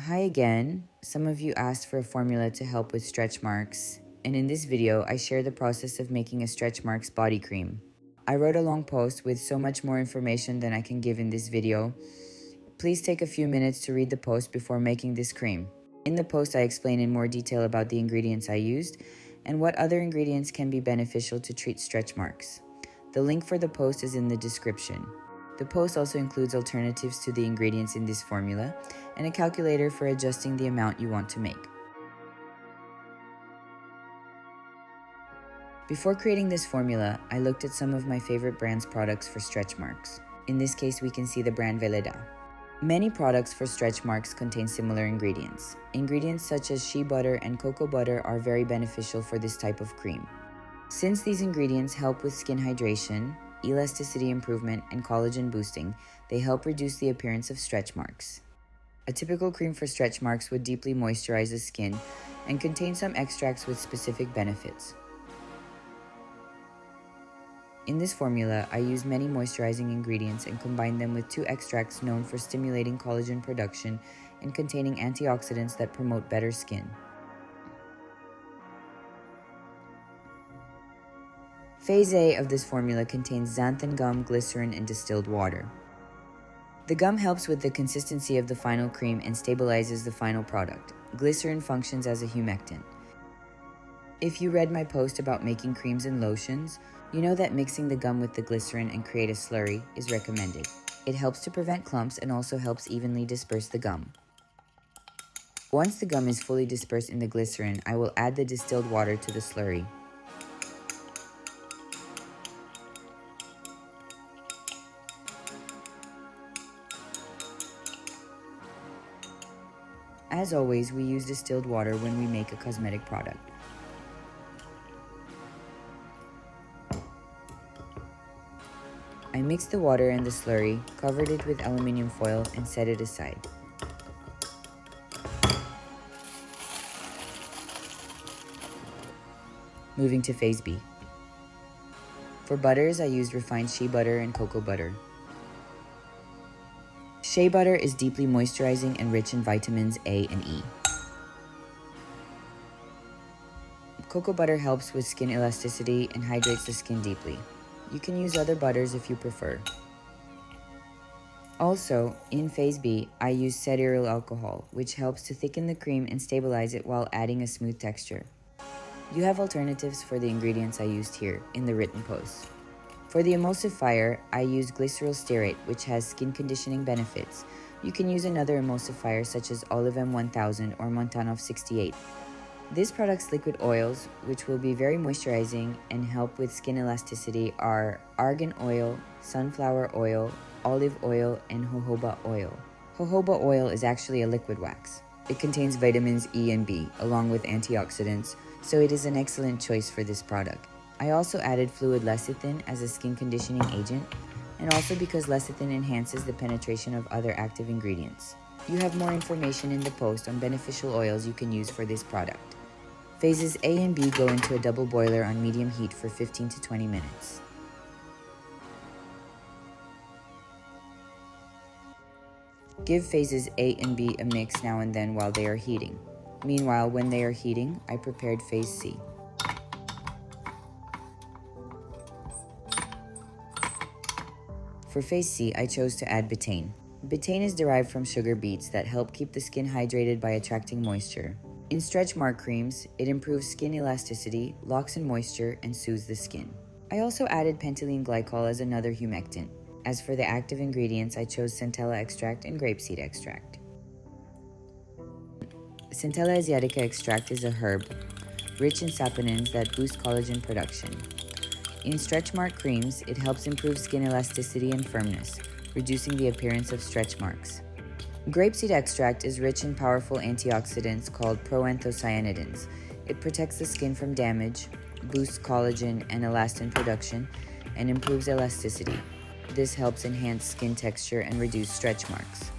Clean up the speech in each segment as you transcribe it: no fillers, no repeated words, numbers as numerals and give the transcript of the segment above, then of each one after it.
Hi again. Some of you asked for a formula to help with stretch marks, and in this video, I share the process of making a stretch marks body cream. I wrote a long post with so much more information than I can give in this video. Please take a few minutes to read the post before making this cream. In the post, I explain in more detail about the ingredients I used and what other ingredients can be beneficial to treat stretch marks. The link for the post is in the description. The post also includes alternatives to the ingredients in this formula and a calculator for adjusting the amount you want to make. Before creating this formula, I looked at some of my favorite brands' products for stretch marks. In this case, we can see the brand Veleda. Many products for stretch marks contain similar ingredients. Ingredients such as shea butter and cocoa butter are very beneficial for this type of cream. Since these ingredients help with skin hydration, elasticity improvement, and collagen boosting, they help reduce the appearance of stretch marks. A typical cream for stretch marks would deeply moisturize the skin and contain some extracts with specific benefits. In this formula, I use many moisturizing ingredients and combine them with 2 extracts known for stimulating collagen production and containing antioxidants that promote better skin. Phase A of this formula contains xanthan gum, glycerin, and distilled water. The gum helps with the consistency of the final cream and stabilizes the final product. Glycerin functions as a humectant. If you read my post about making creams and lotions, you know that mixing the gum with the glycerin and create a slurry is recommended. It helps to prevent clumps and also helps evenly disperse the gum. Once the gum is fully dispersed in the glycerin, I will add the distilled water to the slurry. As always, we use distilled water when we make a cosmetic product. I mixed the water and the slurry, covered it with aluminum foil, and set it aside. Moving to phase B. For butters, I used refined shea butter and cocoa butter. Shea butter is deeply moisturizing and rich in vitamins A and E. Cocoa butter helps with skin elasticity and hydrates the skin deeply. You can use other butters if you prefer. Also, in phase B, I use cetyl alcohol, which helps to thicken the cream and stabilize it while adding a smooth texture. You have alternatives for the ingredients I used here in the written post. For the emulsifier, I use glyceryl stearate, which has skin conditioning benefits. You can use another emulsifier such as Olivem 1000 or Montanov 68. This product's liquid oils, which will be very moisturizing and help with skin elasticity, are argan oil, sunflower oil, olive oil, and jojoba oil. Jojoba oil is actually a liquid wax. It contains vitamins E and B, along with antioxidants, so it is an excellent choice for this product. I also added fluid lecithin as a skin conditioning agent, and also because lecithin enhances the penetration of other active ingredients. You have more information in the post on beneficial oils you can use for this product. Phases A and B go into a double boiler on medium heat for 15 to 20 minutes. Give phases A and B a mix now and then while they are heating. Meanwhile, when they are heating, I prepared phase C. For phase C, I chose to add betaine. Betaine is derived from sugar beets that help keep the skin hydrated by attracting moisture. In stretch mark creams, it improves skin elasticity, locks in moisture, and soothes the skin. I also added pentylene glycol as another humectant. As for the active ingredients, I chose centella extract and grapeseed extract. Centella asiatica extract is a herb rich in saponins that boost collagen production. In stretch mark creams, it helps improve skin elasticity and firmness, reducing the appearance of stretch marks. Grapeseed extract is rich in powerful antioxidants called proanthocyanidins. It protects the skin from damage, boosts collagen and elastin production, and improves elasticity. This helps enhance skin texture and reduce stretch marks.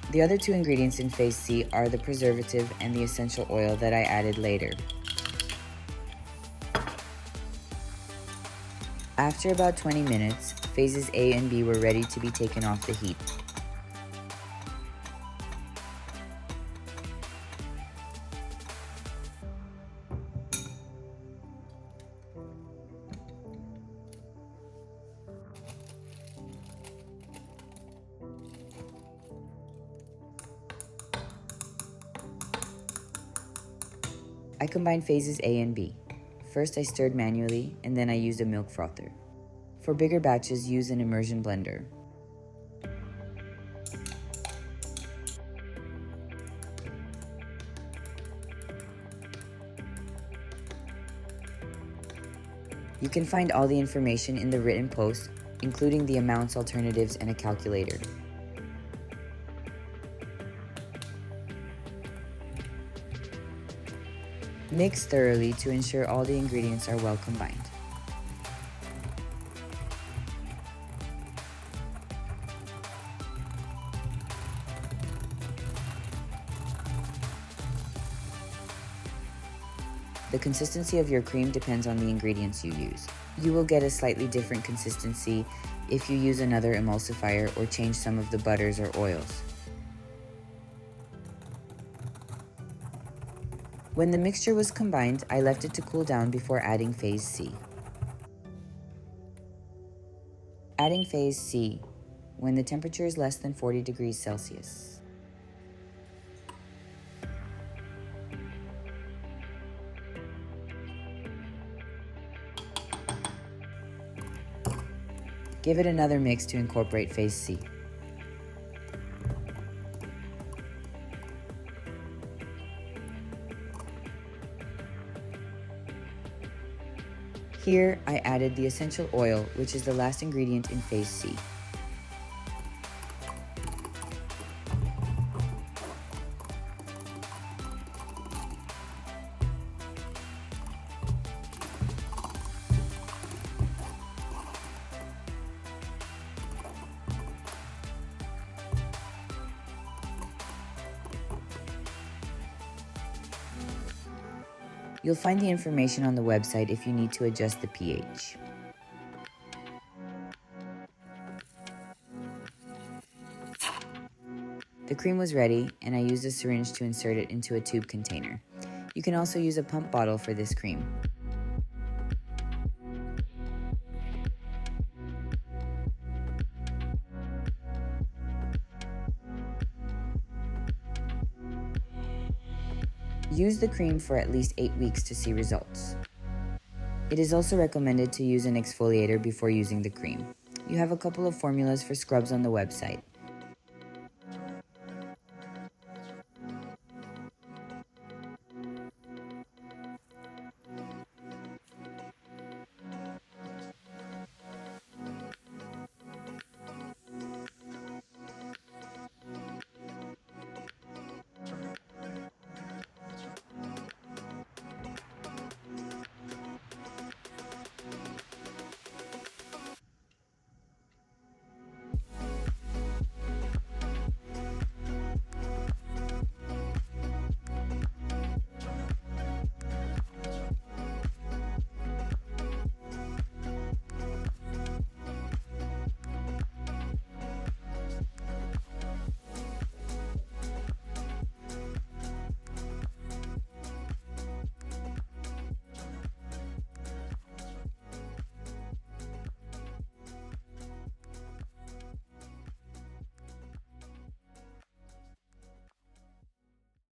The other 2 ingredients in phase C are the preservative and the essential oil that I added later. After about 20 minutes, phases A and B were ready to be taken off the heat. I combined phases A and B. First I stirred manually, and then I used a milk frother. For bigger batches, use an immersion blender. You can find all the information in the written post, including the amounts, alternatives, and a calculator. Mix thoroughly to ensure all the ingredients are well combined. The consistency of your cream depends on the ingredients you use. You will get a slightly different consistency if you use another emulsifier or change some of the butters or oils. When the mixture was combined, I left it to cool down before adding phase C. Adding phase C when the temperature is less than 40 degrees Celsius. Give it another mix to incorporate phase C. Here, I added the essential oil, which is the last ingredient in phase C. You'll find the information on the website if you need to adjust the pH. The cream was ready, and I used a syringe to insert it into a tube container. You can also use a pump bottle for this cream. Use the cream for at least 8 weeks to see results. It is also recommended to use an exfoliator before using the cream. You have a couple of formulas for scrubs on the website.